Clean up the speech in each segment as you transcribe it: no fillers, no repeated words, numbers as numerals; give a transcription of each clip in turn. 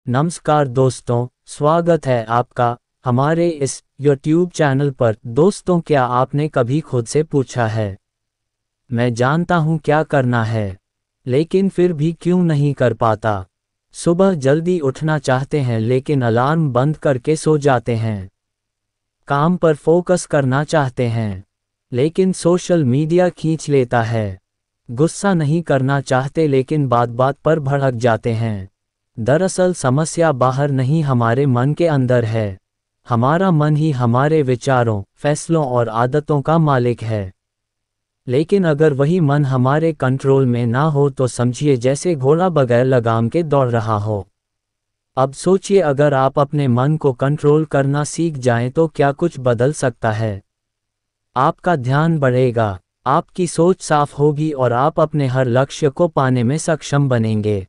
नमस्कार दोस्तों, स्वागत है आपका हमारे इस YouTube चैनल पर। दोस्तों, क्या आपने कभी खुद से पूछा है, मैं जानता हूँ क्या करना है, लेकिन फिर भी क्यों नहीं कर पाता? सुबह जल्दी उठना चाहते हैं लेकिन अलार्म बंद करके सो जाते हैं। काम पर फोकस करना चाहते हैं, लेकिन सोशल मीडिया खींच लेता है। गुस्सा नहीं करना चाहते लेकिन बात बात पर भड़क जाते हैं। दरअसल समस्या बाहर नहीं, हमारे मन के अंदर है। हमारा मन ही हमारे विचारों, फैसलों और आदतों का मालिक है। लेकिन अगर वही मन हमारे कंट्रोल में ना हो तो समझिए जैसे घोड़ा बगैर लगाम के दौड़ रहा हो। अब सोचिए, अगर आप अपने मन को कंट्रोल करना सीख जाएं तो क्या कुछ बदल सकता है। आपका ध्यान बढ़ेगा, आपकी सोच साफ होगी और आप अपने हर लक्ष्य को पाने में सक्षम बनेंगे।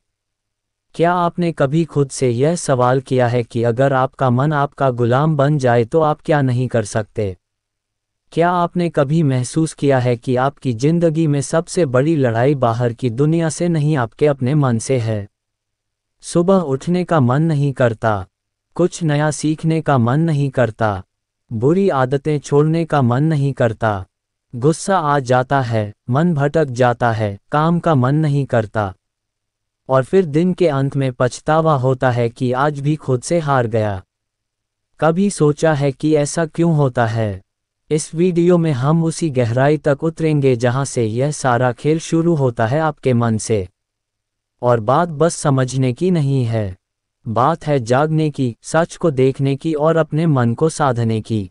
क्या आपने कभी खुद से यह सवाल किया है कि अगर आपका मन आपका गुलाम बन जाए तो आप क्या नहीं कर सकते? क्या आपने कभी महसूस किया है कि आपकी जिंदगी में सबसे बड़ी लड़ाई बाहर की दुनिया से नहीं, आपके अपने मन से है? सुबह उठने का मन नहीं करता, कुछ नया सीखने का मन नहीं करता, बुरी आदतें छोड़ने का मन नहीं करता, गुस्सा आ जाता है, मन भटक जाता है, काम का मन नहीं करता, और फिर दिन के अंत में पछतावा होता है कि आज भी खुद से हार गया। कभी सोचा है कि ऐसा क्यों होता है? इस वीडियो में हम उसी गहराई तक उतरेंगे जहां से यह सारा खेल शुरू होता है, आपके मन से। और बात बस समझने की नहीं है, बात है जागने की, सच को देखने की और अपने मन को साधने की।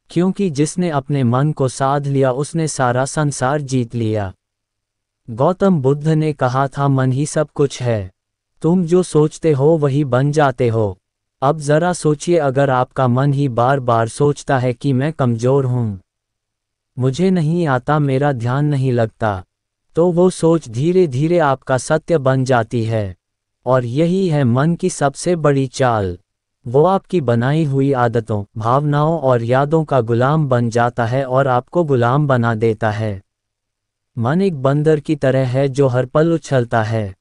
क्योंकि जिसने अपने मन को साध लिया उसने सारा संसार जीत लिया। गौतम बुद्ध ने कहा था, मन ही सब कुछ है, तुम जो सोचते हो वही बन जाते हो। अब जरा सोचिए, अगर आपका मन ही बार बार सोचता है कि मैं कमजोर हूँ, मुझे नहीं आता, मेरा ध्यान नहीं लगता, तो वो सोच धीरे धीरे आपका सत्य बन जाती है। और यही है मन की सबसे बड़ी चाल। वो आपकी बनाई हुई आदतों, भावनाओं और यादों का गुलाम बन जाता है और आपको गुलाम बना देता है। मन एक बंदर की तरह है जो हर पल उछलता है,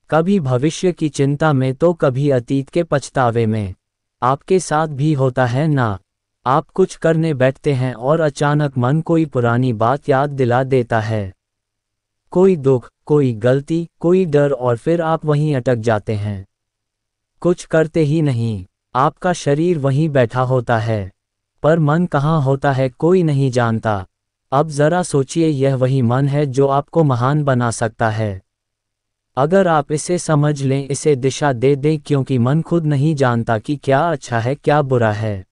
कभी भविष्य की चिंता में तो कभी अतीत के पछतावे में। आपके साथ भी होता है ना? आप कुछ करने बैठते हैं और अचानक मन कोई पुरानी बात याद दिला देता है, कोई दुख, कोई गलती, कोई डर, और फिर आप वहीं अटक जाते हैं। कुछ करते ही नहीं, आपका शरीर वहीं बैठा होता है, पर मन कहाँ होता है कोई नहीं जानता। अब जरा सोचिए, यह वही मन है जो आपको महान बना सकता है। अगर आप इसे समझ लें, इसे दिशा दे दें, क्योंकि मन खुद नहीं जानता कि क्या अच्छा है क्या बुरा है।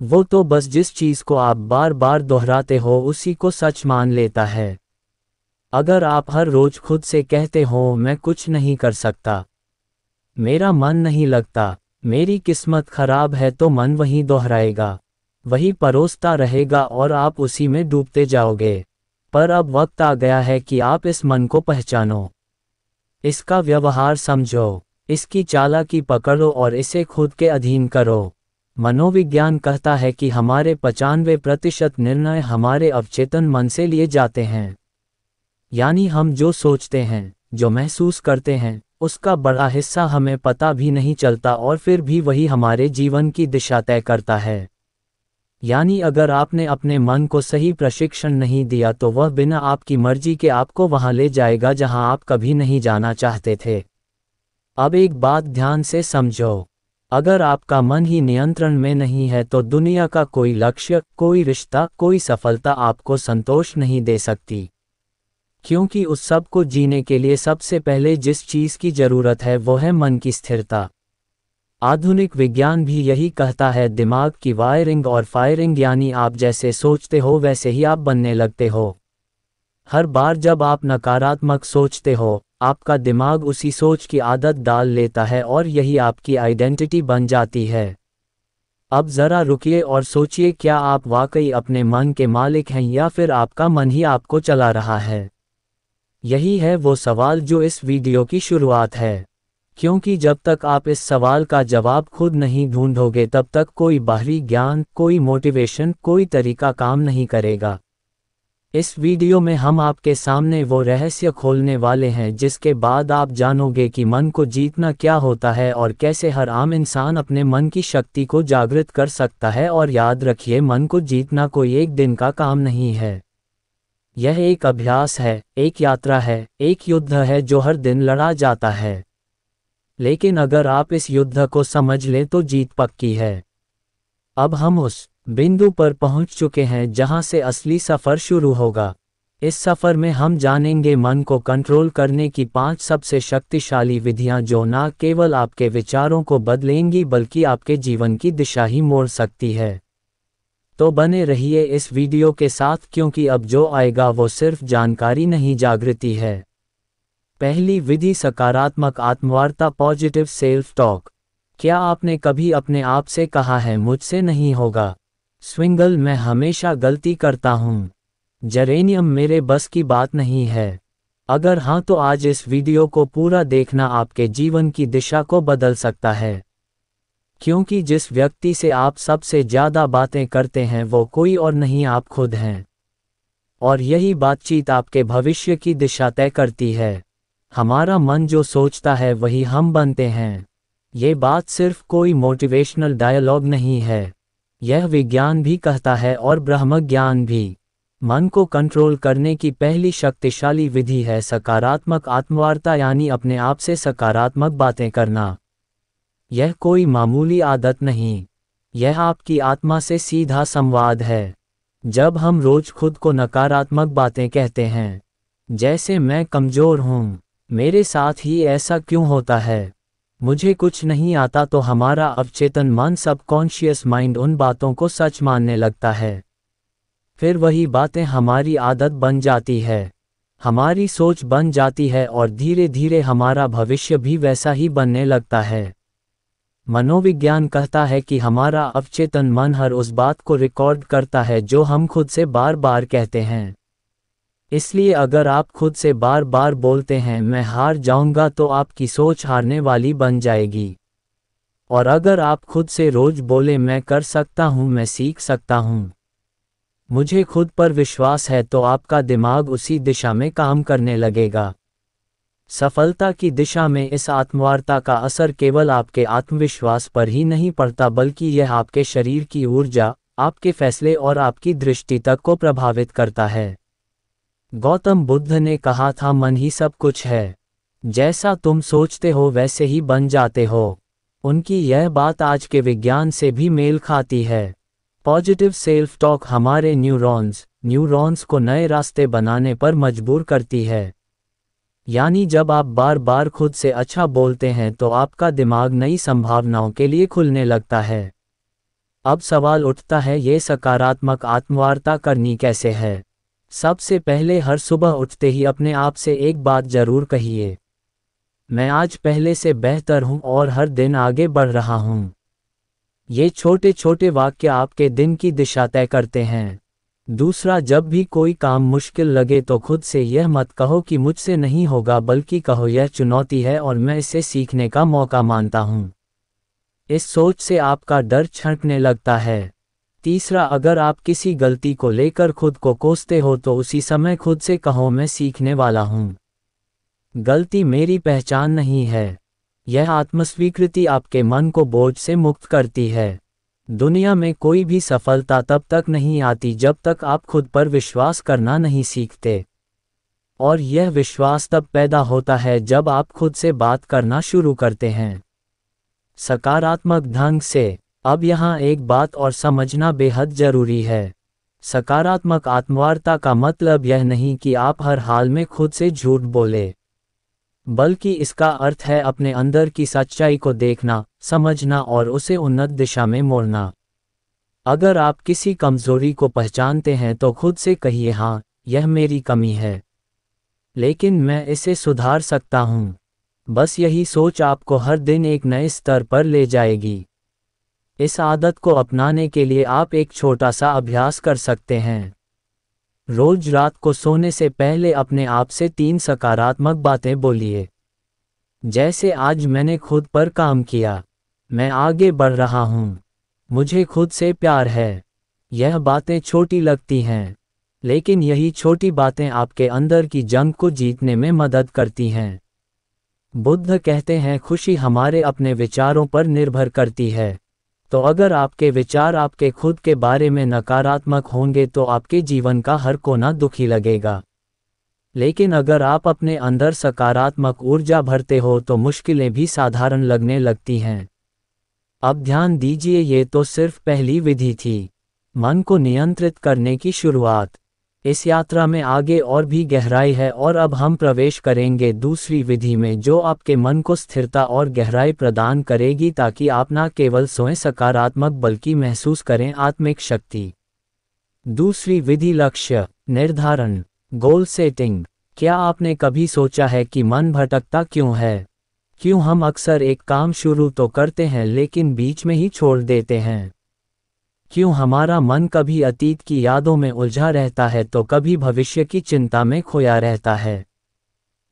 वो तो बस जिस चीज़ को आप बार बार दोहराते हो उसी को सच मान लेता है। अगर आप हर रोज खुद से कहते हो, मैं कुछ नहीं कर सकता, मेरा मन नहीं लगता, मेरी किस्मत खराब है, तो मन वही दोहराएगा, वही परोसता रहेगा और आप उसी में डूबते जाओगे। पर अब वक्त आ गया है कि आप इस मन को पहचानो, इसका व्यवहार समझो, इसकी चालाकी पकड़ो और इसे खुद के अधीन करो। मनोविज्ञान कहता है कि हमारे 95% निर्णय हमारे अवचेतन मन से लिए जाते हैं। यानी हम जो सोचते हैं, जो महसूस करते हैं, उसका बड़ा हिस्सा हमें पता भी नहीं चलता और फिर भी वही हमारे जीवन की दिशा तय करता है। यानी अगर आपने अपने मन को सही प्रशिक्षण नहीं दिया तो वह बिना आपकी मर्जी के आपको वहां ले जाएगा जहां आप कभी नहीं जाना चाहते थे। अब एक बात ध्यान से समझो, अगर आपका मन ही नियंत्रण में नहीं है तो दुनिया का कोई लक्ष्य, कोई रिश्ता, कोई सफलता आपको संतोष नहीं दे सकती। क्योंकि उस सब को जीने के लिए सबसे पहले जिस चीज़ की जरूरत है वो है मन की स्थिरता। आधुनिक विज्ञान भी यही कहता है, दिमाग की वायरिंग और फायरिंग, यानी आप जैसे सोचते हो वैसे ही आप बनने लगते हो। हर बार जब आप नकारात्मक सोचते हो, आपका दिमाग उसी सोच की आदत डाल लेता है और यही आपकी आइडेंटिटी बन जाती है। अब जरा रुकिए और सोचिए, क्या आप वाकई अपने मन के मालिक हैं या फिर आपका मन ही आपको चला रहा है? यही है वो सवाल जो इस वीडियो की शुरुआत है। क्योंकि जब तक आप इस सवाल का जवाब खुद नहीं ढूंढोगे तब तक कोई बाहरी ज्ञान, कोई मोटिवेशन, कोई तरीका काम नहीं करेगा। इस वीडियो में हम आपके सामने वो रहस्य खोलने वाले हैं जिसके बाद आप जानोगे कि मन को जीतना क्या होता है और कैसे हर आम इंसान अपने मन की शक्ति को जागृत कर सकता है। और याद रखिए, मन को जीतना कोई एक दिन का काम नहीं है। यह एक अभ्यास है, एक यात्रा है, एक युद्ध है जो हर दिन लड़ा जाता है। लेकिन अगर आप इस युद्ध को समझ लें तो जीत पक्की है। अब हम उस बिंदु पर पहुंच चुके हैं जहां से असली सफ़र शुरू होगा। इस सफ़र में हम जानेंगे मन को कंट्रोल करने की 5 सबसे शक्तिशाली विधियां जो न केवल आपके विचारों को बदलेंगी बल्कि आपके जीवन की दिशा ही मोड़ सकती है। तो बने रहिए इस वीडियो के साथ, क्योंकि अब जो आएगा वो सिर्फ जानकारी नहीं, जागृति है। पहली विधि, सकारात्मक आत्मवार्ता, पॉजिटिव सेल्फ टॉक। क्या आपने कभी अपने आप से कहा है, मुझसे नहीं होगा, स्विंगल मैं हमेशा गलती करता हूँ, जेरेनियम मेरे बस की बात नहीं है? अगर हाँ तो आज इस वीडियो को पूरा देखना आपके जीवन की दिशा को बदल सकता है। क्योंकि जिस व्यक्ति से आप सबसे ज़्यादा बातें करते हैं वो कोई और नहीं, आप खुद हैं। और यही बातचीत आपके भविष्य की दिशा तय करती है। हमारा मन जो सोचता है वही हम बनते हैं। ये बात सिर्फ कोई मोटिवेशनल डायलॉग नहीं है, यह विज्ञान भी कहता है और ब्रह्म ज्ञान भी। मन को कंट्रोल करने की पहली शक्तिशाली विधि है सकारात्मक आत्मवार्ता, यानी अपने आप से सकारात्मक बातें करना। यह कोई मामूली आदत नहीं, यह आपकी आत्मा से सीधा संवाद है। जब हम रोज खुद को नकारात्मक बातें कहते हैं, जैसे मैं कमज़ोर हूँ, मेरे साथ ही ऐसा क्यों होता है, मुझे कुछ नहीं आता, तो हमारा अवचेतन मन, सबकॉन्शियस माइंड, उन बातों को सच मानने लगता है। फिर वही बातें हमारी आदत बन जाती है, हमारी सोच बन जाती है और धीरे धीरे हमारा भविष्य भी वैसा ही बनने लगता है। मनोविज्ञान कहता है कि हमारा अवचेतन मन हर उस बात को रिकॉर्ड करता है जो हम खुद से बार बार कहते हैं। इसलिए अगर आप खुद से बार बार बोलते हैं मैं हार जाऊंगा, तो आपकी सोच हारने वाली बन जाएगी। और अगर आप खुद से रोज बोले मैं कर सकता हूं, मैं सीख सकता हूं, मुझे खुद पर विश्वास है, तो आपका दिमाग उसी दिशा में काम करने लगेगा। सफलता की दिशा में इस आत्मवार्ता का असर केवल आपके आत्मविश्वास पर ही नहीं पड़ता, बल्कि यह आपके शरीर की ऊर्जा, आपके फैसले और आपकी दृष्टि तक को प्रभावित करता है। गौतम बुद्ध ने कहा था, मन ही सब कुछ है, जैसा तुम सोचते हो वैसे ही बन जाते हो। उनकी यह बात आज के विज्ञान से भी मेल खाती है। पॉजिटिव सेल्फ टॉक हमारे न्यूरॉन्स को नए रास्ते बनाने पर मजबूर करती है। यानी जब आप बार बार खुद से अच्छा बोलते हैं तो आपका दिमाग नई संभावनाओं के लिए खुलने लगता है। अब सवाल उठता है, ये सकारात्मक आत्मवार्ता करनी कैसे है? सबसे पहले हर सुबह उठते ही अपने आप से एक बात जरूर कहिए, मैं आज पहले से बेहतर हूं और हर दिन आगे बढ़ रहा हूं। ये छोटे छोटे वाक्य आपके दिन की दिशा तय करते हैं। दूसरा, जब भी कोई काम मुश्किल लगे तो खुद से यह मत कहो कि मुझसे नहीं होगा, बल्कि कहो यह चुनौती है और मैं इसे सीखने का मौका मानता हूं। इस सोच से आपका डर छंटने लगता है। तीसरा, अगर आप किसी गलती को लेकर खुद को कोसते हो तो उसी समय खुद से कहो मैं सीखने वाला हूं, गलती मेरी पहचान नहीं है। यह आत्मस्वीकृति आपके मन को बोझ से मुक्त करती है। दुनिया में कोई भी सफलता तब तक नहीं आती जब तक आप खुद पर विश्वास करना नहीं सीखते। और यह विश्वास तब पैदा होता है जब आप खुद से बात करना शुरू करते हैं, सकारात्मक ढंग से। अब यहाँ एक बात और समझना बेहद जरूरी है। सकारात्मक आत्मवार्ता का मतलब यह नहीं कि आप हर हाल में खुद से झूठ बोले, बल्कि इसका अर्थ है अपने अंदर की सच्चाई को देखना, समझना और उसे उन्नत दिशा में मोड़ना। अगर आप किसी कमजोरी को पहचानते हैं तो खुद से कहिए, हाँ यह मेरी कमी है, लेकिन मैं इसे सुधार सकता हूँ। बस यही सोच आपको हर दिन एक नए स्तर पर ले जाएगी। इस आदत को अपनाने के लिए आप एक छोटा सा अभ्यास कर सकते हैं। रोज रात को सोने से पहले अपने आप से 3 सकारात्मक बातें बोलिए, जैसे आज मैंने खुद पर काम किया, मैं आगे बढ़ रहा हूँ, मुझे खुद से प्यार है। यह बातें छोटी लगती हैं, लेकिन यही छोटी बातें आपके अंदर की जंग को जीतने में मदद करती हैं। बुद्ध कहते हैं खुशी हमारे अपने विचारों पर निर्भर करती है। तो अगर आपके विचार आपके खुद के बारे में नकारात्मक होंगे तो आपके जीवन का हर कोना दुखी लगेगा। लेकिन अगर आप अपने अंदर सकारात्मक ऊर्जा भरते हो तो मुश्किलें भी साधारण लगने लगती हैं। अब ध्यान दीजिए, ये तो सिर्फ पहली विधि थी, मन को नियंत्रित करने की शुरुआत। इस यात्रा में आगे और भी गहराई है और अब हम प्रवेश करेंगे दूसरी विधि में, जो आपके मन को स्थिरता और गहराई प्रदान करेगी ताकि आप न केवल स्वयं सकारात्मक बल्कि महसूस करें आत्मिक शक्ति। दूसरी विधि लक्ष्य निर्धारण, गोल सेटिंग। क्या आपने कभी सोचा है कि मन भटकता क्यों है? क्यों हम अक्सर एक काम शुरू तो करते हैं लेकिन बीच में ही छोड़ देते हैं? क्यों हमारा मन कभी अतीत की यादों में उलझा रहता है तो कभी भविष्य की चिंता में खोया रहता है?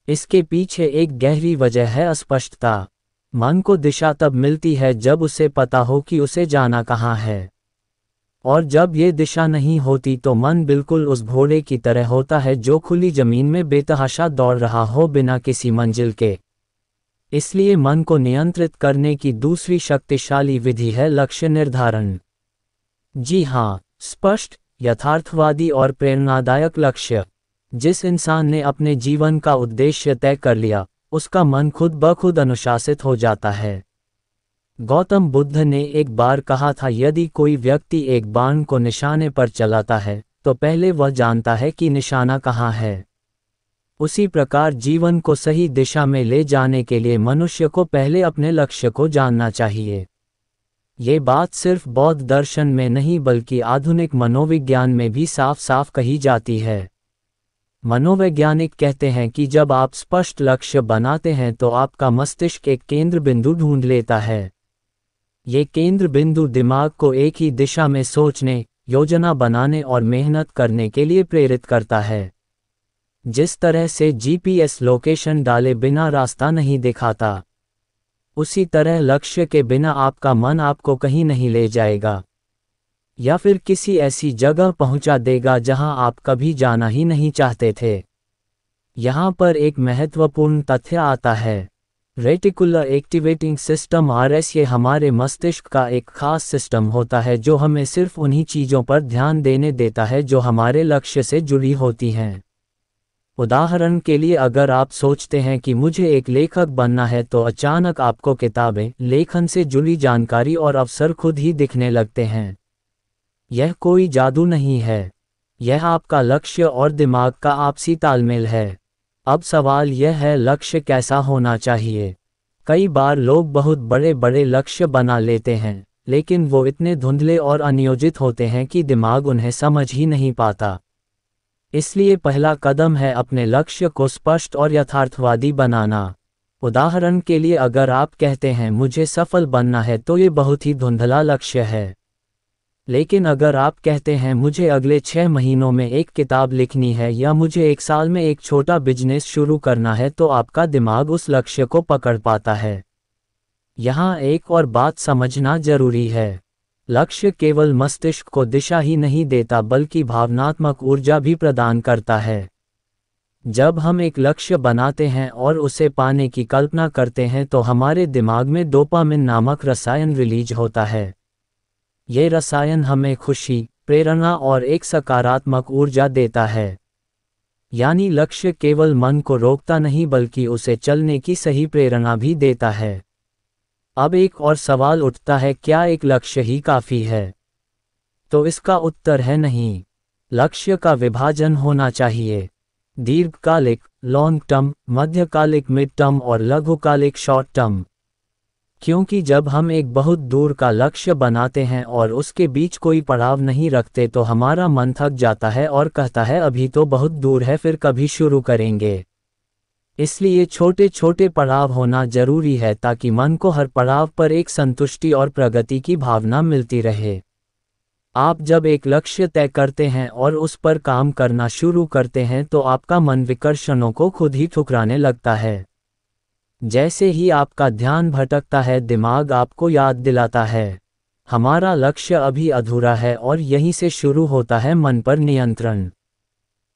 इसके पीछे एक गहरी वजह है अस्पष्टता। मन को दिशा तब मिलती है जब उसे पता हो कि उसे जाना कहाँ है। और जब ये दिशा नहीं होती तो मन बिल्कुल उस घोड़े की तरह होता है जो खुली जमीन में बेतहाशा दौड़ रहा हो बिना किसी मंजिल के। इसलिए मन को नियंत्रित करने की दूसरी शक्तिशाली विधि है लक्ष्य निर्धारण। जी हाँ, स्पष्ट, यथार्थवादी और प्रेरणादायक लक्ष्य। जिस इंसान ने अपने जीवन का उद्देश्य तय कर लिया, उसका मन खुद ब खुद अनुशासित हो जाता है। गौतम बुद्ध ने एक बार कहा था, यदि कोई व्यक्ति एक बाण को निशाने पर चलाता है तो पहले वह जानता है कि निशाना कहाँ है। उसी प्रकार जीवन को सही दिशा में ले जाने के लिए मनुष्य को पहले अपने लक्ष्य को जानना चाहिए। ये बात सिर्फ बौद्ध दर्शन में नहीं बल्कि आधुनिक मनोविज्ञान में भी साफ साफ कही जाती है। मनोवैज्ञानिक कहते हैं कि जब आप स्पष्ट लक्ष्य बनाते हैं तो आपका मस्तिष्क एक केंद्र बिंदु ढूंढ लेता है। ये केंद्र बिंदु दिमाग को एक ही दिशा में सोचने, योजना बनाने और मेहनत करने के लिए प्रेरित करता है। जिस तरह से जीपीएस लोकेशन डाले बिना रास्ता नहीं दिखाता, उसी तरह लक्ष्य के बिना आपका मन आपको कहीं नहीं ले जाएगा, या फिर किसी ऐसी जगह पहुंचा देगा जहां आप कभी जाना ही नहीं चाहते थे। यहां पर एक महत्वपूर्ण तथ्य आता है। रेटिकुलर एक्टिवेटिंग सिस्टम आरएस, ये हमारे मस्तिष्क का एक खास सिस्टम होता है जो हमें सिर्फ उन्हीं चीज़ों पर ध्यान देने देता है जो हमारे लक्ष्य से जुड़ी होती हैं। उदाहरण के लिए, अगर आप सोचते हैं कि मुझे एक लेखक बनना है तो अचानक आपको किताबें, लेखन से जुड़ी जानकारी और अवसर खुद ही दिखने लगते हैं। यह कोई जादू नहीं है, यह आपका लक्ष्य और दिमाग का आपसी तालमेल है। अब सवाल यह है, लक्ष्य कैसा होना चाहिए? कई बार लोग बहुत बड़े बड़े लक्ष्य बना लेते हैं, लेकिन वो इतने धुंधले और अनियोजित होते हैं कि दिमाग उन्हें समझ ही नहीं पाता। इसलिए पहला कदम है अपने लक्ष्य को स्पष्ट और यथार्थवादी बनाना। उदाहरण के लिए, अगर आप कहते हैं मुझे सफल बनना है तो ये बहुत ही धुंधला लक्ष्य है। लेकिन अगर आप कहते हैं मुझे अगले 6 महीनों में एक किताब लिखनी है या मुझे 1 साल में एक छोटा बिजनेस शुरू करना है, तो आपका दिमाग उस लक्ष्य को पकड़ पाता है। यहाँ एक और बात समझना जरूरी है, लक्ष्य केवल मस्तिष्क को दिशा ही नहीं देता बल्कि भावनात्मक ऊर्जा भी प्रदान करता है। जब हम एक लक्ष्य बनाते हैं और उसे पाने की कल्पना करते हैं तो हमारे दिमाग में डोपामिन नामक रसायन रिलीज होता है। ये रसायन हमें खुशी, प्रेरणा और एक सकारात्मक ऊर्जा देता है। यानी लक्ष्य केवल मन को रोकता नहीं बल्कि उसे चलने की सही प्रेरणा भी देता है। अब एक और सवाल उठता है, क्या एक लक्ष्य ही काफ़ी है? तो इसका उत्तर है नहीं। लक्ष्य का विभाजन होना चाहिए। दीर्घकालिक, लॉन्ग टर्म, मध्यकालिक, मिड टर्म और लघुकालिक, शॉर्ट टर्म। क्योंकि जब हम एक बहुत दूर का लक्ष्य बनाते हैं और उसके बीच कोई पड़ाव नहीं रखते तो हमारा मन थक जाता है और कहता है अभी तो बहुत दूर है, फिर कभी शुरू करेंगे। इसलिए छोटे छोटे पड़ाव होना जरूरी है ताकि मन को हर पड़ाव पर एक संतुष्टि और प्रगति की भावना मिलती रहे। आप जब एक लक्ष्य तय करते हैं और उस पर काम करना शुरू करते हैं तो आपका मन विकर्षणों को खुद ही ठुकराने लगता है। जैसे ही आपका ध्यान भटकता है, दिमाग आपको याद दिलाता है, हमारा लक्ष्य अभी अधूरा है, और यहीं से शुरू होता है मन पर नियंत्रण।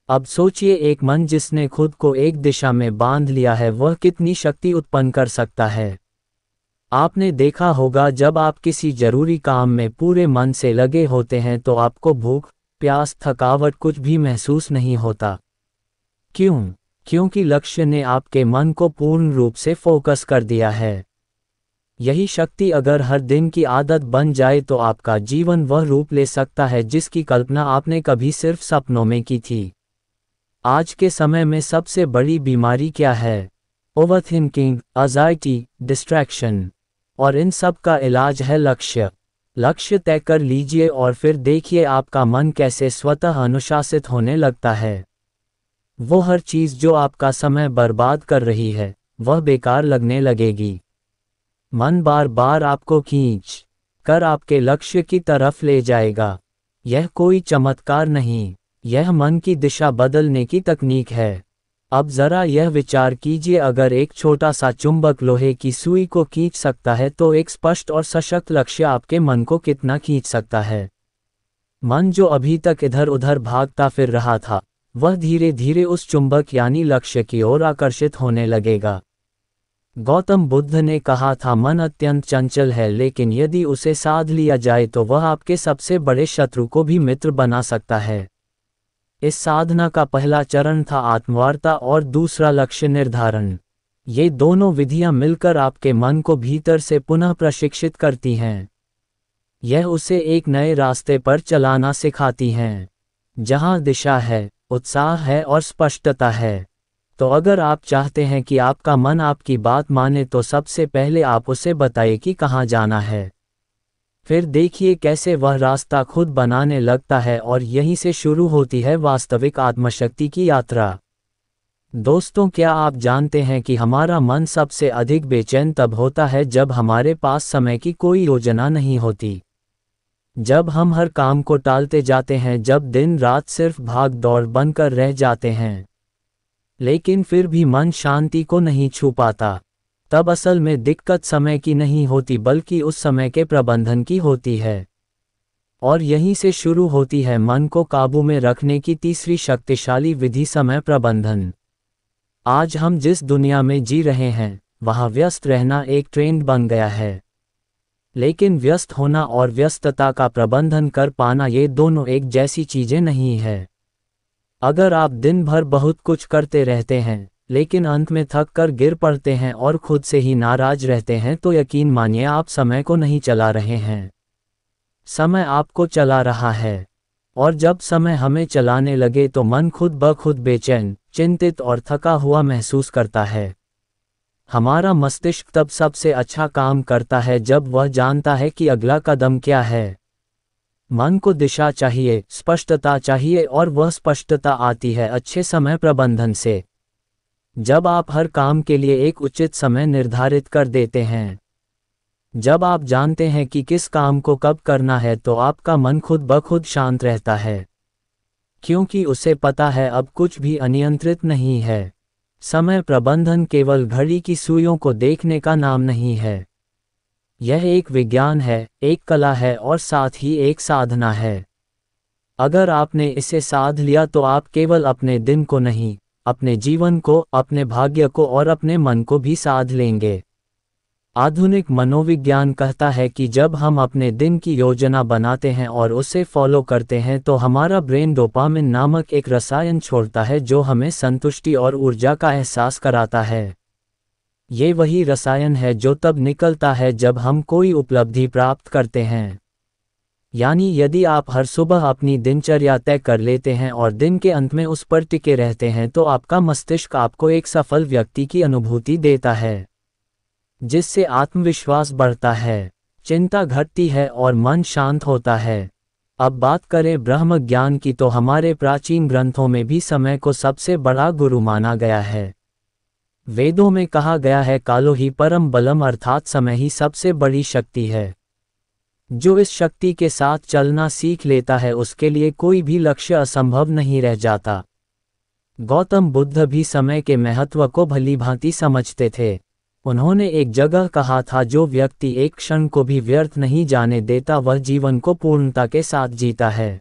अब सोचिए, एक मन जिसने खुद को एक दिशा में बांध लिया है वह कितनी शक्ति उत्पन्न कर सकता है। आपने देखा होगा, जब आप किसी जरूरी काम में पूरे मन से लगे होते हैं तो आपको भूख, प्यास, थकावट कुछ भी महसूस नहीं होता। क्यों? क्योंकि लक्ष्य ने आपके मन को पूर्ण रूप से फोकस कर दिया है। यही शक्ति अगर हर दिन की आदत बन जाए तो आपका जीवन वह रूप ले सकता है जिसकी कल्पना आपने कभी सिर्फ सपनों में की थी। आज के समय में सबसे बड़ी बीमारी क्या है? Overthinking, anxiety, distraction. और इन सब का इलाज है लक्ष्य। लक्ष्य तय कर लीजिए और फिर देखिए आपका मन कैसे स्वतः अनुशासित होने लगता है। वो हर चीज़ जो आपका समय बर्बाद कर रही है वह बेकार लगने लगेगी। मन बार बार आपको खींच कर आपके लक्ष्य की तरफ ले जाएगा। यह कोई चमत्कार नहीं, यह मन की दिशा बदलने की तकनीक है। अब जरा यह विचार कीजिए, अगर एक छोटा सा चुंबक लोहे की सुई को खींच सकता है तो एक स्पष्ट और सशक्त लक्ष्य आपके मन को कितना खींच सकता है। मन जो अभी तक इधर उधर भागता फिर रहा था, वह धीरे धीरे उस चुंबक यानी लक्ष्य की ओर आकर्षित होने लगेगा। गौतम बुद्ध ने कहा था, मन अत्यंत चंचल है, लेकिन यदि उसे साध लिया जाए तो वह आपके सबसे बड़े शत्रु को भी मित्र बना सकता है। इस साधना का पहला चरण था आत्मवार्ता और दूसरा लक्ष्य निर्धारण। ये दोनों विधियां मिलकर आपके मन को भीतर से पुनः प्रशिक्षित करती हैं। यह उसे एक नए रास्ते पर चलाना सिखाती हैं, जहां दिशा है, उत्साह है और स्पष्टता है। तो अगर आप चाहते हैं कि आपका मन आपकी बात माने तो सबसे पहले आप उसे बताइए कि कहाँ जाना है। फिर देखिए कैसे वह रास्ता खुद बनाने लगता है और यहीं से शुरू होती है वास्तविक आत्मशक्ति की यात्रा। दोस्तों, क्या आप जानते हैं कि हमारा मन सबसे अधिक बेचैन तब होता है जब हमारे पास समय की कोई योजना नहीं होती। जब हम हर काम को टालते जाते हैं, जब दिन रात सिर्फ भाग दौड़ बनकर रह जाते हैं, लेकिन फिर भी मन शांति को नहीं छू पाता, तब असल में दिक्कत समय की नहीं होती बल्कि उस समय के प्रबंधन की होती है। और यहीं से शुरू होती है मन को काबू में रखने की तीसरी शक्तिशाली विधि, समय प्रबंधन। आज हम जिस दुनिया में जी रहे हैं वहाँ व्यस्त रहना एक ट्रेंड बन गया है, लेकिन व्यस्त होना और व्यस्तता का प्रबंधन कर पाना ये दोनों एक जैसी चीजें नहीं है। अगर आप दिन भर बहुत कुछ करते रहते हैं लेकिन अंत में थक कर गिर पड़ते हैं और खुद से ही नाराज रहते हैं तो यकीन मानिए आप समय को नहीं चला रहे हैं, समय आपको चला रहा है। और जब समय हमें चलाने लगे तो मन खुद ब खुद बेचैन, चिंतित और थका हुआ महसूस करता है। हमारा मस्तिष्क तब सबसे अच्छा काम करता है जब वह जानता है कि अगला कदम क्या है। मन को दिशा चाहिए, स्पष्टता चाहिए और वह स्पष्टता आती है अच्छे समय प्रबंधन से। जब आप हर काम के लिए एक उचित समय निर्धारित कर देते हैं, जब आप जानते हैं कि किस काम को कब करना है, तो आपका मन खुद ब खुद शांत रहता है, क्योंकि उसे पता है अब कुछ भी अनियंत्रित नहीं है। समय प्रबंधन केवल घड़ी की सुइयों को देखने का नाम नहीं है, यह एक विज्ञान है, एक कला है और साथ ही एक साधना है। अगर आपने इसे साध लिया तो आप केवल अपने दिन को नहीं, अपने जीवन को, अपने भाग्य को और अपने मन को भी साध लेंगे। आधुनिक मनोविज्ञान कहता है कि जब हम अपने दिन की योजना बनाते हैं और उसे फॉलो करते हैं तो हमारा ब्रेन डोपामिन नामक एक रसायन छोड़ता है जो हमें संतुष्टि और ऊर्जा का एहसास कराता है। ये वही रसायन है जो तब निकलता है जब हम कोई उपलब्धि प्राप्त करते हैं। यानी यदि आप हर सुबह अपनी दिनचर्या तय कर लेते हैं और दिन के अंत में उस पर टिके रहते हैं तो आपका मस्तिष्क आपको एक सफल व्यक्ति की अनुभूति देता है, जिससे आत्मविश्वास बढ़ता है, चिंता घटती है और मन शांत होता है। अब बात करें ब्रह्म ज्ञान की तो हमारे प्राचीन ग्रंथों में भी समय को सबसे बड़ा गुरु माना गया है। वेदों में कहा गया है, कालो ही परम बलम, अर्थात समय ही सबसे बड़ी शक्ति है। जो इस शक्ति के साथ चलना सीख लेता है उसके लिए कोई भी लक्ष्य असंभव नहीं रह जाता। गौतम बुद्ध भी समय के महत्व को भलीभांति समझते थे। उन्होंने एक जगह कहा था, जो व्यक्ति एक क्षण को भी व्यर्थ नहीं जाने देता वह जीवन को पूर्णता के साथ जीता है।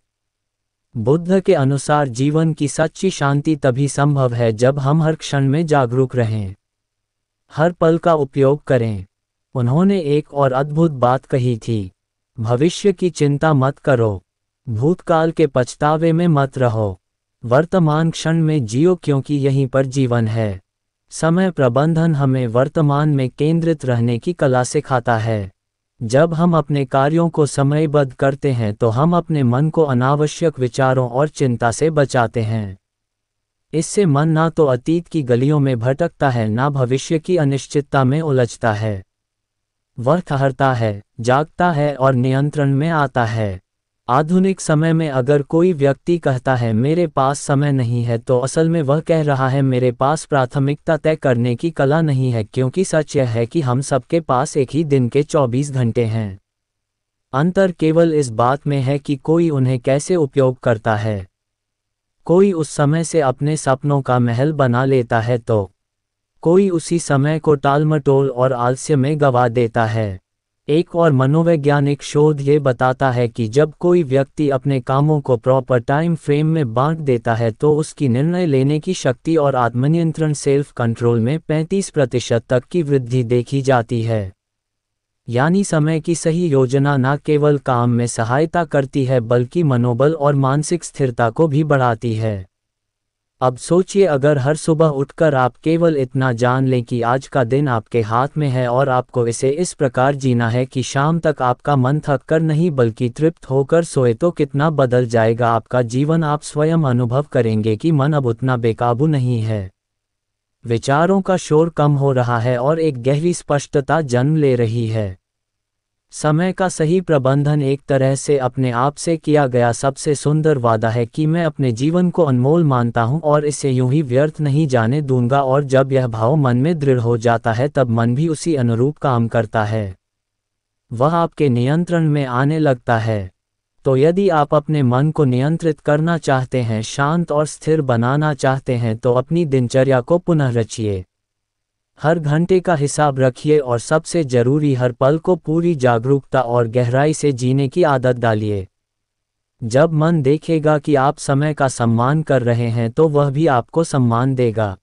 बुद्ध के अनुसार जीवन की सच्ची शांति तभी संभव है जब हम हर क्षण में जागरूक रहें, हर पल का उपयोग करें। उन्होंने एक और अद्भुत बात कही थी, भविष्य की चिंता मत करो, भूतकाल के पछतावे में मत रहो, वर्तमान क्षण में जियो क्योंकि यहीं पर जीवन है। समय प्रबंधन हमें वर्तमान में केंद्रित रहने की कला सिखाता है। जब हम अपने कार्यों को समयबद्ध करते हैं तो हम अपने मन को अनावश्यक विचारों और चिंता से बचाते हैं। इससे मन ना तो अतीत की गलियों में भटकता है, ना भविष्य की अनिश्चितता में उलझता है। वह ठहरता है, जागता है और नियंत्रण में आता है। आधुनिक समय में अगर कोई व्यक्ति कहता है मेरे पास समय नहीं है, तो असल में वह कह रहा है मेरे पास प्राथमिकता तय करने की कला नहीं है, क्योंकि सच यह है कि हम सबके पास एक ही दिन के 24 घंटे हैं। अंतर केवल इस बात में है कि कोई उन्हें कैसे उपयोग करता है। कोई उस समय से अपने सपनों का महल बना लेता है तो कोई उसी समय को टालमटोल और आलस्य में गंवा देता है। एक और मनोवैज्ञानिक शोध ये बताता है कि जब कोई व्यक्ति अपने कामों को प्रॉपर टाइम फ्रेम में बांट देता है तो उसकी निर्णय लेने की शक्ति और आत्मनियंत्रण सेल्फ कंट्रोल में 35% तक की वृद्धि देखी जाती है। यानी समय की सही योजना न केवल काम में सहायता करती है बल्कि मनोबल और मानसिक स्थिरता को भी बढ़ाती है। अब सोचिए, अगर हर सुबह उठकर आप केवल इतना जान लें कि आज का दिन आपके हाथ में है और आपको इसे इस प्रकार जीना है कि शाम तक आपका मन थक कर नहीं बल्कि तृप्त होकर सोए, तो कितना बदल जाएगा आपका जीवन। आप स्वयं अनुभव करेंगे कि मन अब उतना बेकाबू नहीं है। विचारों का शोर कम हो रहा है और एक गहरी स्पष्टता जन्म ले रही है। समय का सही प्रबंधन एक तरह से अपने आप से किया गया सबसे सुंदर वादा है कि मैं अपने जीवन को अनमोल मानता हूं और इसे यूं ही व्यर्थ नहीं जाने दूंगा। और जब यह भाव मन में दृढ़ हो जाता है तब मन भी उसी अनुरूप काम करता है, वह आपके नियंत्रण में आने लगता है। तो यदि आप अपने मन को नियंत्रित करना चाहते हैं, शांत और स्थिर बनाना चाहते हैं, तो अपनी दिनचर्या को पुनः रचिए। हर घंटे का हिसाब रखिए और सबसे जरूरी हर पल को पूरी जागरूकता और गहराई से जीने की आदत डालिए। जब मन देखेगा कि आप समय का सम्मान कर रहे हैं तो वह भी आपको सम्मान देगा।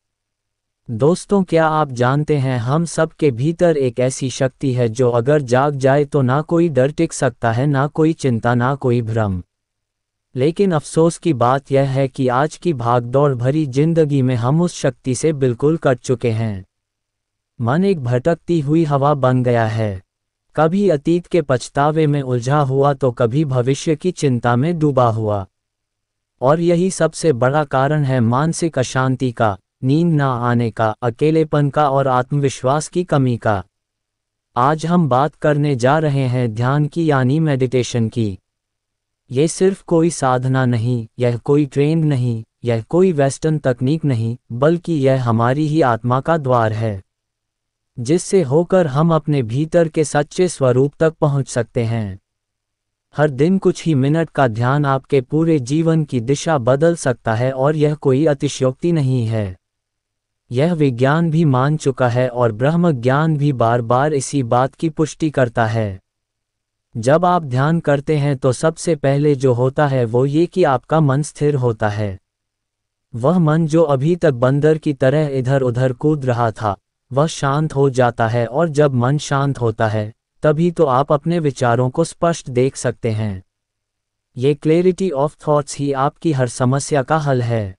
दोस्तों, क्या आप जानते हैं हम सब के भीतर एक ऐसी शक्ति है जो अगर जाग जाए तो ना कोई डर टिक सकता है, ना कोई चिंता, ना कोई भ्रम। लेकिन अफसोस की बात यह है कि आज की भागदौड़ भरी जिंदगी में हम उस शक्ति से बिल्कुल कट चुके हैं। मन एक भटकती हुई हवा बन गया है, कभी अतीत के पछतावे में उलझा हुआ तो कभी भविष्य की चिंता में डूबा हुआ। और यही सबसे बड़ा कारण है मानसिक अशांति का, नींद ना आने का, अकेलेपन का और आत्मविश्वास की कमी का। आज हम बात करने जा रहे हैं ध्यान की, यानी मेडिटेशन की। ये सिर्फ कोई साधना नहीं, यह कोई ट्रेंड नहीं, यह कोई वेस्टर्न तकनीक नहीं, बल्कि यह हमारी ही आत्मा का द्वार है, जिससे होकर हम अपने भीतर के सच्चे स्वरूप तक पहुंच सकते हैं। हर दिन कुछ ही मिनट का ध्यान आपके पूरे जीवन की दिशा बदल सकता है और यह कोई अतिशयोक्ति नहीं है। यह विज्ञान भी मान चुका है और ब्रह्म ज्ञान भी बार बार इसी बात की पुष्टि करता है। जब आप ध्यान करते हैं तो सबसे पहले जो होता है वो ये कि आपका मन स्थिर होता है। वह मन जो अभी तक बंदर की तरह इधर उधर कूद रहा था, वह शांत हो जाता है। और जब मन शांत होता है तभी तो आप अपने विचारों को स्पष्ट देख सकते हैं। ये क्लैरिटी ऑफ थॉट्स ही आपकी हर समस्या का हल है,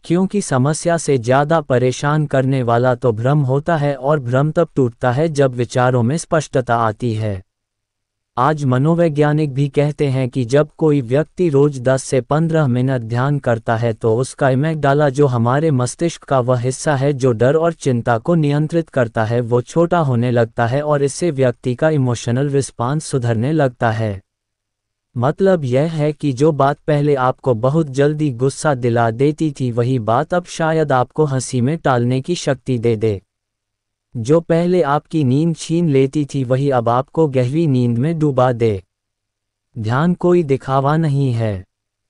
क्योंकि समस्या से ज़्यादा परेशान करने वाला तो भ्रम होता है और भ्रम तब टूटता है जब विचारों में स्पष्टता आती है। आज मनोवैज्ञानिक भी कहते हैं कि जब कोई व्यक्ति रोज 10 से 15 मिनट ध्यान करता है तो उसका एमिगडाला, जो हमारे मस्तिष्क का वह हिस्सा है जो डर और चिंता को नियंत्रित करता है, वो छोटा होने लगता है और इससे व्यक्ति का इमोशनल रिस्पांस सुधरने लगता है। मतलब यह है कि जो बात पहले आपको बहुत जल्दी गुस्सा दिला देती थी, वही बात अब शायद आपको हंसी में टालने की शक्ति दे दे। जो पहले आपकी नींद छीन लेती थी, वही अब आपको गहरी नींद में डुबा दे। ध्यान कोई दिखावा नहीं है,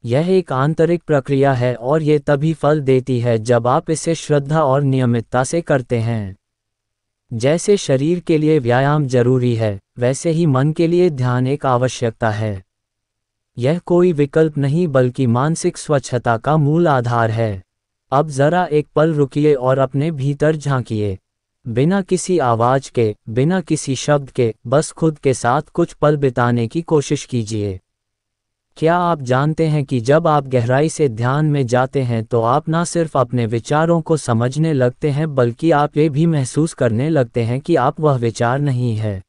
यह एक आंतरिक प्रक्रिया है और ये तभी फल देती है जब आप इसे श्रद्धा और नियमितता से करते हैं। जैसे शरीर के लिए व्यायाम जरूरी है, वैसे ही मन के लिए ध्यान एक आवश्यकता है। यह कोई विकल्प नहीं बल्कि मानसिक स्वच्छता का मूल आधार है। अब जरा एक पल रुकिए और अपने भीतर झांकिए। बिना किसी आवाज के, बिना किसी शब्द के, बस खुद के साथ कुछ पल बिताने की कोशिश कीजिए। क्या आप जानते हैं कि जब आप गहराई से ध्यान में जाते हैं तो आप न सिर्फ अपने विचारों को समझने लगते हैं बल्कि आप ये भी महसूस करने लगते हैं कि आप वह विचार नहीं है।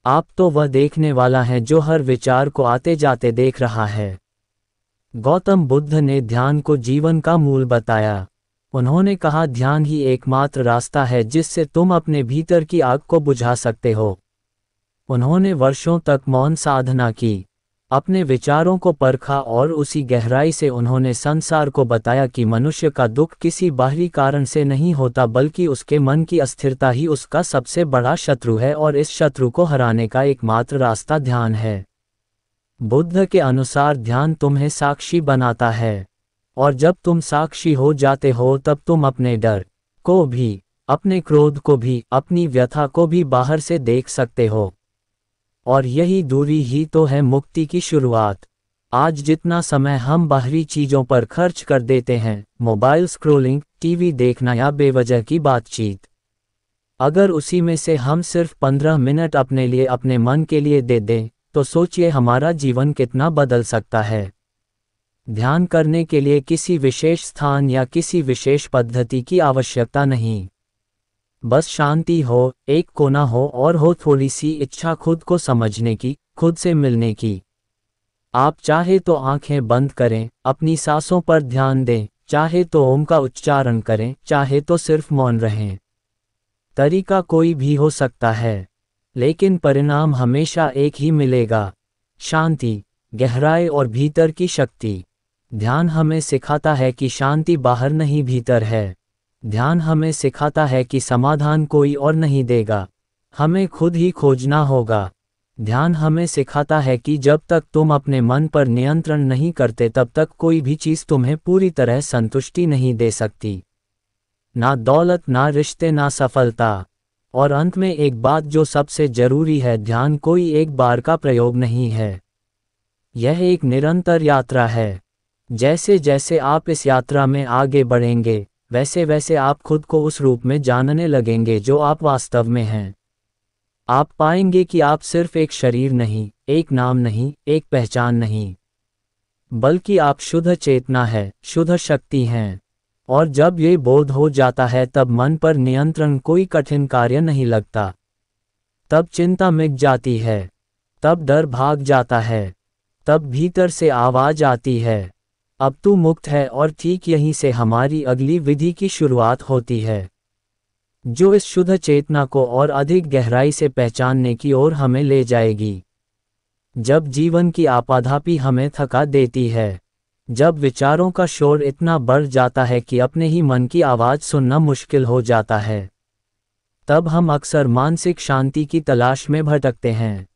आप तो वह देखने वाला है जो हर विचार को आते जाते देख रहा है। गौतम बुद्ध ने ध्यान को जीवन का मूल बताया। उन्होंने कहा, ध्यान ही एकमात्र रास्ता है जिससे तुम अपने भीतर की आग को बुझा सकते हो। उन्होंने वर्षों तक मौन साधना की, अपने विचारों को परखा और उसी गहराई से उन्होंने संसार को बताया कि मनुष्य का दुख किसी बाहरी कारण से नहीं होता बल्कि उसके मन की अस्थिरता ही उसका सबसे बड़ा शत्रु है और इस शत्रु को हराने का एकमात्र रास्ता ध्यान है। बुद्ध के अनुसार ध्यान तुम्हें साक्षी बनाता है, और जब तुम साक्षी हो जाते हो तब तुम अपने डर को भी, अपने क्रोध को भी, अपनी व्यथा को भी बाहर से देख सकते हो। और यही दूरी ही तो है मुक्ति की शुरुआत। आज जितना समय हम बाहरी चीजों पर खर्च कर देते हैं, मोबाइल स्क्रोलिंग, टीवी देखना या बेवजह की बातचीत, अगर उसी में से हम सिर्फ 15 मिनट अपने लिए, अपने मन के लिए दे दें, तो सोचिए हमारा जीवन कितना बदल सकता है। ध्यान करने के लिए किसी विशेष स्थान या किसी विशेष पद्धति की आवश्यकता नहीं। बस शांति हो, एक कोना हो और हो थोड़ी सी इच्छा खुद को समझने की, खुद से मिलने की। आप चाहे तो आंखें बंद करें, अपनी सांसों पर ध्यान दें, चाहे तो ओम का उच्चारण करें, चाहे तो सिर्फ मौन रहें। तरीका कोई भी हो सकता है, लेकिन परिणाम हमेशा एक ही मिलेगा, शांति, गहराई और भीतर की शक्ति। ध्यान हमें सिखाता है कि शांति बाहर नहीं भीतर है। ध्यान हमें सिखाता है कि समाधान कोई और नहीं देगा, हमें खुद ही खोजना होगा। ध्यान हमें सिखाता है कि जब तक तुम अपने मन पर नियंत्रण नहीं करते तब तक कोई भी चीज़ तुम्हें पूरी तरह संतुष्टि नहीं दे सकती, ना दौलत, ना रिश्ते, ना सफलता। और अंत में एक बात जो सबसे जरूरी है, ध्यान कोई एक बार का प्रयोग नहीं है, यह एक निरंतर यात्रा है। जैसे जैसे आप इस यात्रा में आगे बढ़ेंगे, वैसे वैसे आप खुद को उस रूप में जानने लगेंगे जो आप वास्तव में हैं। आप पाएंगे कि आप सिर्फ एक शरीर नहीं, एक नाम नहीं, एक पहचान नहीं, बल्कि आप शुद्ध चेतना है, शुद्ध शक्ति हैं। और जब ये बोध हो जाता है तब मन पर नियंत्रण कोई कठिन कार्य नहीं लगता। तब चिंता मिट जाती है, तब डर भाग जाता है, तब भीतर से आवाज आती है, अब तू मुक्त है। और ठीक यहीं से हमारी अगली विधि की शुरुआत होती है, जो इस शुद्ध चेतना को और अधिक गहराई से पहचानने की ओर हमें ले जाएगी। जब जीवन की आपाधापी हमें थका देती है, जब विचारों का शोर इतना बढ़ जाता है कि अपने ही मन की आवाज सुनना मुश्किल हो जाता है, तब हम अक्सर मानसिक शांति की तलाश में भटकते हैं।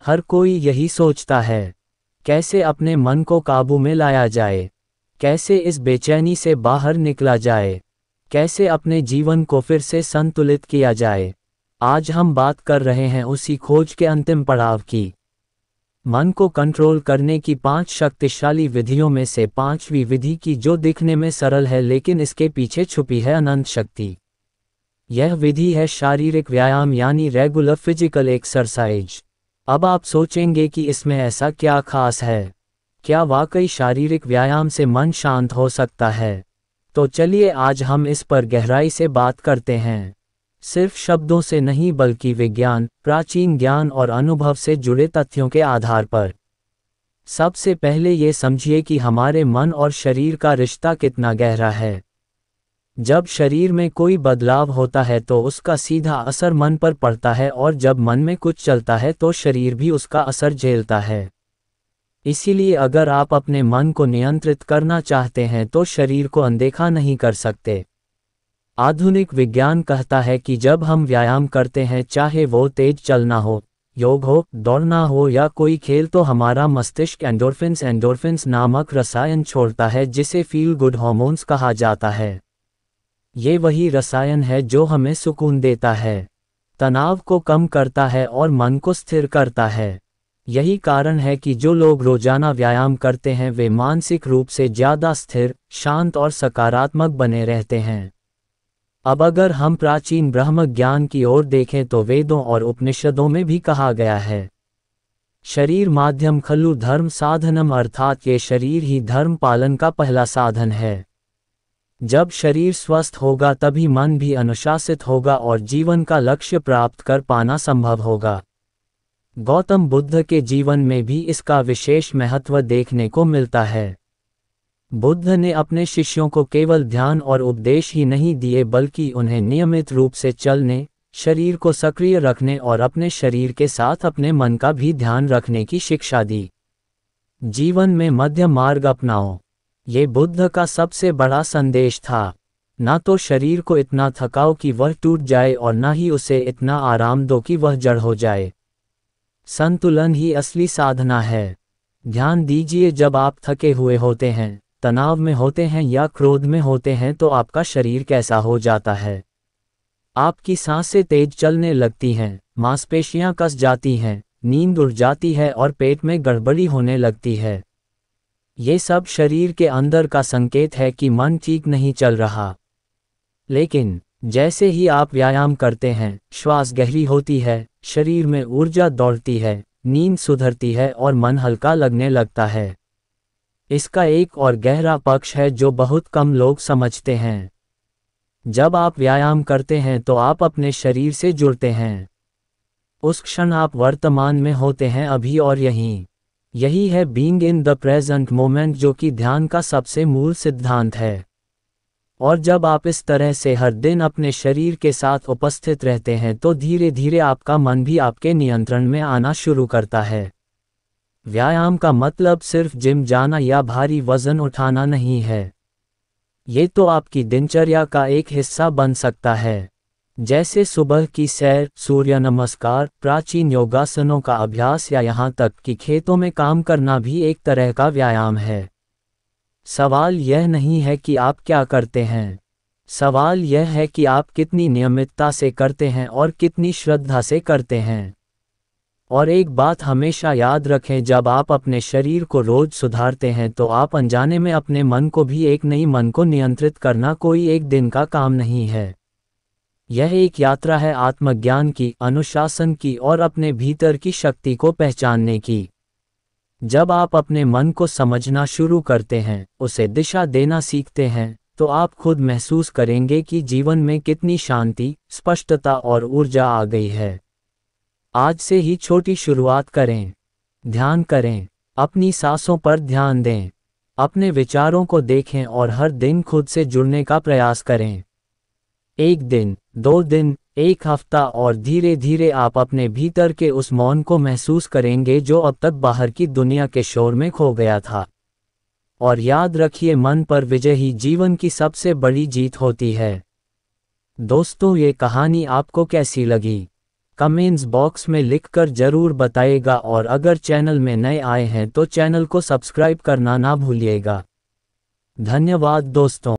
हर कोई यही सोचता है, कैसे अपने मन को काबू में लाया जाए, कैसे इस बेचैनी से बाहर निकला जाए, कैसे अपने जीवन को फिर से संतुलित किया जाए। आज हम बात कर रहे हैं उसी खोज के अंतिम पड़ाव की, मन को कंट्रोल करने की 5 शक्तिशाली विधियों में से 5वीं विधि की, जो दिखने में सरल है लेकिन इसके पीछे छुपी है अनंत शक्ति। यह विधि है शारीरिक व्यायाम, यानी रेगुलर फिजिकल एक्सरसाइज। अब आप सोचेंगे कि इसमें ऐसा क्या खास है, क्या वाकई शारीरिक व्यायाम से मन शांत हो सकता है? तो चलिए आज हम इस पर गहराई से बात करते हैं, सिर्फ शब्दों से नहीं बल्कि विज्ञान, प्राचीन ज्ञान और अनुभव से जुड़े तथ्यों के आधार पर। सबसे पहले ये समझिए कि हमारे मन और शरीर का रिश्ता कितना गहरा है। जब शरीर में कोई बदलाव होता है तो उसका सीधा असर मन पर पड़ता है, और जब मन में कुछ चलता है तो शरीर भी उसका असर झेलता है। इसीलिए अगर आप अपने मन को नियंत्रित करना चाहते हैं तो शरीर को अनदेखा नहीं कर सकते। आधुनिक विज्ञान कहता है कि जब हम व्यायाम करते हैं, चाहे वो तेज चलना हो, योग हो, दौड़ना हो या कोई खेल, तो हमारा मस्तिष्क एंडोर्फिन्स नामक रसायन छोड़ता है जिसे फील गुड हार्मोन्स कहा जाता है। ये वही रसायन है जो हमें सुकून देता है, तनाव को कम करता है और मन को स्थिर करता है। यही कारण है कि जो लोग रोजाना व्यायाम करते हैं वे मानसिक रूप से ज़्यादा स्थिर, शांत और सकारात्मक बने रहते हैं। अब अगर हम प्राचीन ब्रह्म ज्ञान की ओर देखें तो वेदों और उपनिषदों में भी कहा गया है, शरीर माध्यम खलु धर्म साधनम, अर्थात ये शरीर ही धर्म पालन का पहला साधन है। जब शरीर स्वस्थ होगा तभी मन भी अनुशासित होगा और जीवन का लक्ष्य प्राप्त कर पाना संभव होगा। गौतम बुद्ध के जीवन में भी इसका विशेष महत्व देखने को मिलता है। बुद्ध ने अपने शिष्यों को केवल ध्यान और उपदेश ही नहीं दिए बल्कि उन्हें नियमित रूप से चलने, शरीर को सक्रिय रखने और अपने शरीर के साथ अपने मन का भी ध्यान रखने की शिक्षा दी। जीवन में मध्य मार्ग अपनाओ, ये बुद्ध का सबसे बड़ा संदेश था। ना तो शरीर को इतना थकाओ कि वह टूट जाए और ना ही उसे इतना आराम दो कि वह जड़ हो जाए। संतुलन ही असली साधना है। ध्यान दीजिए, जब आप थके हुए होते हैं, तनाव में होते हैं या क्रोध में होते हैं तो आपका शरीर कैसा हो जाता है। आपकी सांसें तेज चलने लगती हैं, मांसपेशियां कस जाती हैं, नींद उड़ जाती है और पेट में गड़बड़ी होने लगती है। ये सब शरीर के अंदर का संकेत है कि मन ठीक नहीं चल रहा। लेकिन जैसे ही आप व्यायाम करते हैं, श्वास गहरी होती है, शरीर में ऊर्जा दौड़ती है, नींद सुधरती है और मन हल्का लगने लगता है। इसका एक और गहरा पक्ष है जो बहुत कम लोग समझते हैं। जब आप व्यायाम करते हैं तो आप अपने शरीर से जुड़ते हैं। उस क्षण आप वर्तमान में होते हैं, अभी और यहीं। यही है being in the present moment, जो कि ध्यान का सबसे मूल सिद्धांत है। और जब आप इस तरह से हर दिन अपने शरीर के साथ उपस्थित रहते हैं तो धीरे धीरे आपका मन भी आपके नियंत्रण में आना शुरू करता है। व्यायाम का मतलब सिर्फ जिम जाना या भारी वजन उठाना नहीं है। ये तो आपकी दिनचर्या का एक हिस्सा बन सकता है, जैसे सुबह की सैर, सूर्य नमस्कार, प्राचीन योगासनों का अभ्यास या यहाँ तक कि खेतों में काम करना भी एक तरह का व्यायाम है। सवाल यह नहीं है कि आप क्या करते हैं, सवाल यह है कि आप कितनी नियमितता से करते हैं और कितनी श्रद्धा से करते हैं। और एक बात हमेशा याद रखें, जब आप अपने शरीर को रोज सुधारते हैं तो आप अनजाने में अपने मन को भी एक नई मन को नियंत्रित करना कोई एक दिन का काम नहीं है। यह एक यात्रा है आत्मज्ञान की, अनुशासन की और अपने भीतर की शक्ति को पहचानने की। जब आप अपने मन को समझना शुरू करते हैं, उसे दिशा देना सीखते हैं, तो आप खुद महसूस करेंगे कि जीवन में कितनी शांति, स्पष्टता और ऊर्जा आ गई है। आज से ही छोटी शुरुआत करें। ध्यान करें, अपनी सांसों पर ध्यान दें, अपने विचारों को देखें और हर दिन खुद से जुड़ने का प्रयास करें। 1 दिन, 2 दिन, 1 हफ्ता और धीरे धीरे आप अपने भीतर के उस मौन को महसूस करेंगे जो अब तक बाहर की दुनिया के शोर में खो गया था। और याद रखिए, मन पर विजय ही जीवन की सबसे बड़ी जीत होती है। दोस्तों, ये कहानी आपको कैसी लगी? कमेंट्स बॉक्स में लिखकर जरूर बताइएगा और अगर चैनल में नए आए हैं तो चैनल को सब्सक्राइब करना ना भूलिएगा। धन्यवाद दोस्तों।